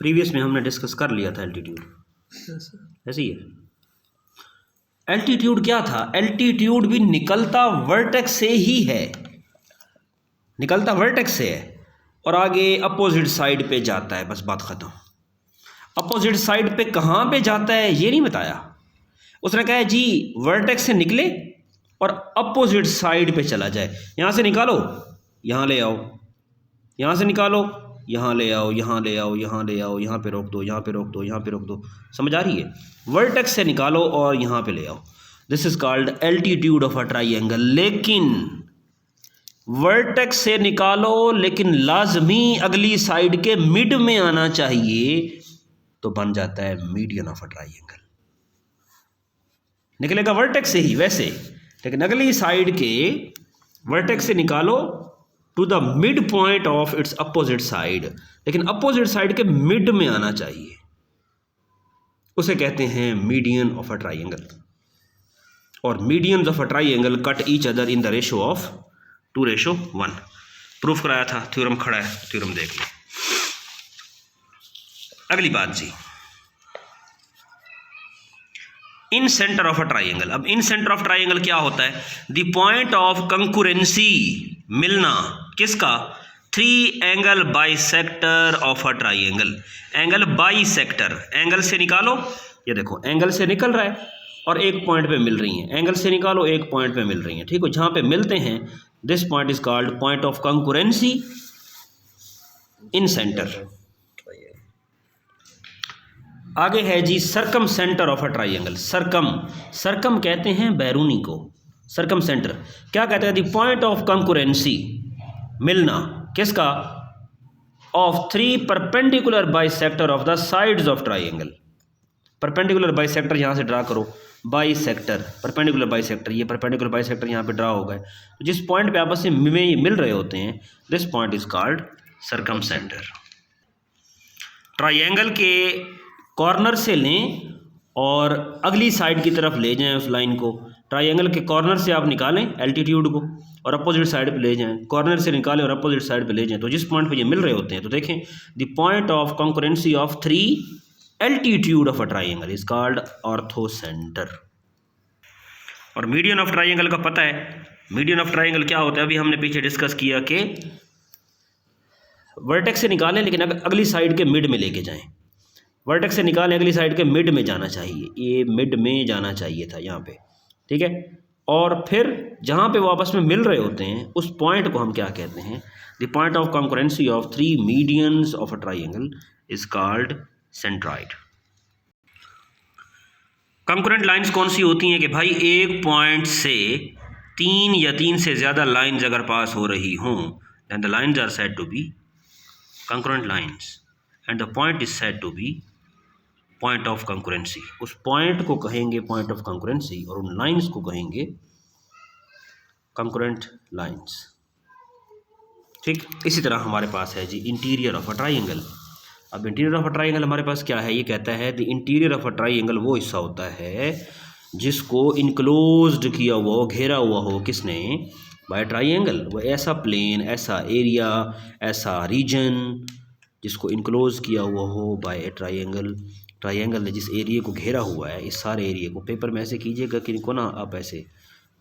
Previous में हमने discuss कर लिया था एल्टीट्यूड, ऐसे ही है। एल्टीट्यूड क्या था? एल्टीट्यूड भी निकलता वर्टेक्स से ही है, निकलता वर्टेक्स से है और आगे अपोजिट साइड पे जाता है, बस बात खत्म। अपोजिट साइड पे कहाँ पे जाता है ये नहीं बताया। उसने कहा है जी वर्टेक्स से निकले और अपोजिट साइड पे चला जाए। यहाँ से निकालो, यहाँ ले आओ, यहाँ से निकालो, यहाँ ले आओ, यहाँ ले आओ, यहाँ ले आओ, यहाँ पे रोक दो, यहाँ पे रोक दो, यहाँ पे रोक दो। समझ आ रही है? वर्टेक्स से निकालो और यहाँ पे ले आओ। This is called altitude of a triangle. लेकिन वर्टेक्स से निकालो लेकिन लाजमी अगली साइड के मिड में आना चाहिए, तो बन जाता है मीडियन ऑफ अ ट्राइंगल। निकलेगा वर्टेक्स से ही वैसे, लेकिन अगली साइड के वर्टेक्स से निकालो to the mid point of its opposite side, लेकिन अपोजिट साइड के मिड में आना चाहिए, उसे कहते हैं मीडियन ऑफ अ ट्राइंगल। और medians of a triangle cut each other in the ratio of 2:1। Proof कराया था, थ्योरम खड़ा है, थ्योरम देख लो। अगली बात जी, इन सेंटर ऑफ अ ट्राइंगल। अब इन सेंटर ऑफ ट्राइंगल क्या होता है? द पॉइंट ऑफ कंकुरेंसी, मिलना किसका? 3 angle bisector of a triangle. Angle bisector, angle से निकालो, ये देखो एंगल से निकल रहा है और एक पॉइंट पे मिल रही हैं। एंगल से निकालो, एक पॉइंट पे मिल रही हैं, ठीक है। जहां पे मिलते हैं, this point is called point of concurrency incentre. आगे है जी circumcentre of a triangle. Circum कहते हैं बैरूनी को, सरकम सेंटर क्या कहते हैं? द पॉइंट ऑफ कंकुरेंसी, मिलना किसका? Of 3 perpendicular bisector of the sides of triangle. Perpendicular bisector यहां से ड्रा करो, बाइसेक्टर, परपेंडिकुलर बाइसेक्टर, ये परपेंडिकुलर बाइसेक्टर यहाँ पे ड्रा हो गए। तो जिस पॉइंट पे आपस में मिल रहे होते हैं, this point is called circumcentre. Triangle के कॉर्नर से लें और अगली साइड की तरफ ले जाएं उस लाइन को। ट्राइंगल के कॉर्नर से आप निकालें एल्टीट्यूड को और अपोजिट साइड पे ले जाएं, कॉर्नर से निकालें और अपोजिट साइड पे ले जाएं। तो जिस पॉइंट पे ये मिल रहे होते हैं, तो देखें the point of concurrency of 3 altitude of a triangle is called orthocentre. और मीडियन ऑफ ट्राइंगल का पता है, मीडियन ऑफ ट्राइंगल क्या होता है? अभी हमने पीछे डिस्कस किया कि वर्टेक्स से निकालें लेकिन अगली साइड के मिड में लेके जाएं। वर्टेक्स से निकालें, अगली साइड के मिड में जाना चाहिए, ये मिड में जाना चाहिए था यहाँ पे, ठीक है। और फिर जहाँ पे वो आपस में मिल रहे होते हैं उस पॉइंट को हम क्या कहते हैं? The point of concurrency of 3 medians of a triangle is called centroid. Concurrent lines कौन सी होती हैं? कि भाई एक पॉइंट से 3 या 3 से ज़्यादा लाइंस अगर पास हो रही हों, then the lines are said to be concurrent lines and the point is said to be point of concurrency. उस पॉइंट को कहेंगे पॉइंट ऑफ कंकरेंसी और उन लाइंस को कहेंगे कंकरेंट लाइंस, ठीक। इसी तरह हमारे पास है जी इंटीरियर ऑफ अ ट्राइंगल। अब इंटीरियर ऑफ अ ट्राइंगल हमारे पास क्या है? ये कहता है the interior of a triangle वो हिस्सा होता है जिसको इनक्लोज्ड किया हुआ हो, घेरा हुआ हो, किसने? By triangle. वो ऐसा प्लेन, ऐसा एरिया, ऐसा रीजन जिसको इनक्लोज किया हुआ हो बाय ए ट्राइंगल। ट्राइंगल ने जिस एरिया को घेरा हुआ है, इस सारे एरिया को, पेपर में ऐसे कीजिएगा कि इनको ना आप ऐसे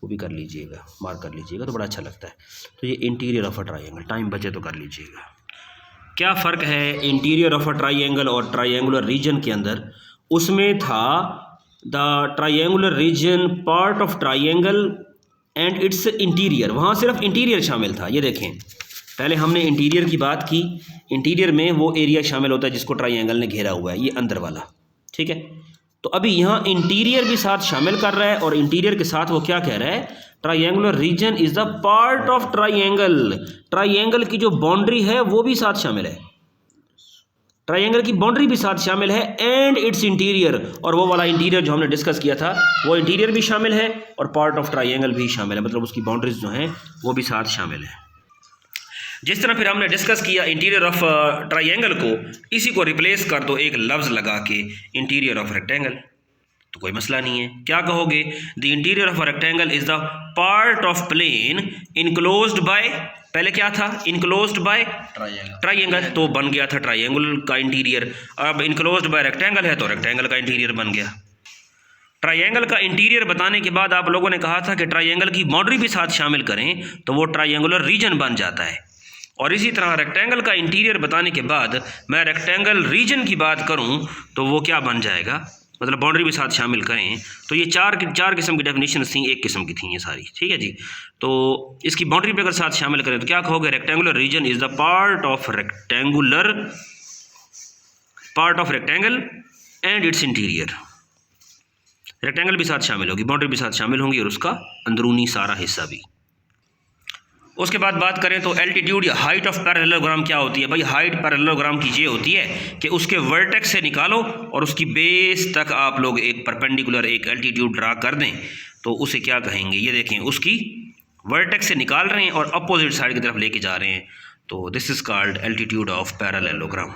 वो भी कर लीजिएगा, मार्क कर लीजिएगा तो बड़ा अच्छा लगता है। तो ये interior of a triangle, time बचे तो कर लीजिएगा। क्या फ़र्क है इंटीरियर ऑफ अ ट्राइंगल और ट्राइंगुलर रीजन के अंदर? उसमें था the triangular region part of triangle and its interior, वहाँ सिर्फ इंटीरियर शामिल था। ये देखें, पहले हमने इंटीरियर की बात की, इंटीरियर में वो एरिया शामिल होता है जिसको ट्राइंगल ने घेरा हुआ है, ये अंदर वाला, ठीक है। तो अभी यहाँ इंटीरियर भी साथ शामिल कर रहा है और इंटीरियर के साथ वो क्या कह रहा है? Triangular region is the part of triangle. Triangle की जो बाउंड्री है वो भी साथ शामिल है, ट्राइंगल की बाउंड्री भी साथ शामिल है एंड इट्स इंटीरियर, और वो वाला इंटीरियर जो हमने डिस्कस किया था वो इंटीरियर भी शामिल है और पार्ट ऑफ ट्राइंगल भी शामिल है, मतलब उसकी बाउंड्रीज जो हैं वो भी साथ शामिल है। जिस तरह फिर हमने डिस्कस किया इंटीरियर ऑफ ट्राइंगल को, इसी को रिप्लेस कर दो एक लफ्ज़ लगा के इंटीरियर ऑफ रेक्टेंगल, तो कोई मसला नहीं है। क्या कहोगे? The interior of a rectangle is the part of plane enclosed by पहले क्या था, इनक्लोज्ड बाय ट्राइंगल, तो बन गया था ट्राइंगल का इंटीरियर। अब इनक्लोज्ड बाय रेक्टेंगल है तो रेक्टेंगल का इंटीरियर बन गया। ट्राइंगल का इंटीरियर बताने के बाद आप लोगों ने कहा था कि ट्राइंगल की बाउंड्री भी साथ शामिल करें तो वो ट्राइंगुलर रीजन बन जाता है। और इसी तरह रेक्टेंगल का इंटीरियर बताने के बाद मैं रेक्टेंगल रीजन की बात करूं तो वो क्या बन जाएगा, मतलब बाउंड्री भी साथ शामिल करें तो ये चार किस्म की डेफिनेशन थी, एक किस्म की थी ये सारी, ठीक है जी। तो इसकी बाउंड्री पे अगर साथ शामिल करें तो क्या कहोगे, rectangular reason is the part of rectangle and its interior. Rectangle भी साथ शामिल होगी, बाउंड्री भी साथ शामिल होंगी और उसका अंदरूनी सारा हिस्सा भी। उसके बाद बात करें तो एल्टीट्यूड या हाइट ऑफ पैरेललोग्राम क्या होती है। भाई हाइट पैरेललोग्राम की ये होती है कि उसके वर्टेक्स से निकालो और उसकी बेस तक आप लोग एक परपेंडिकुलर एक एल्टीट्यूड ड्रा कर दें तो उसे क्या कहेंगे, ये देखें उसकी वर्टेक्स से निकाल रहे हैं और अपोजिट साइड की तरफ लेके जा रहे हैं, तो this is called altitude of parallelogram.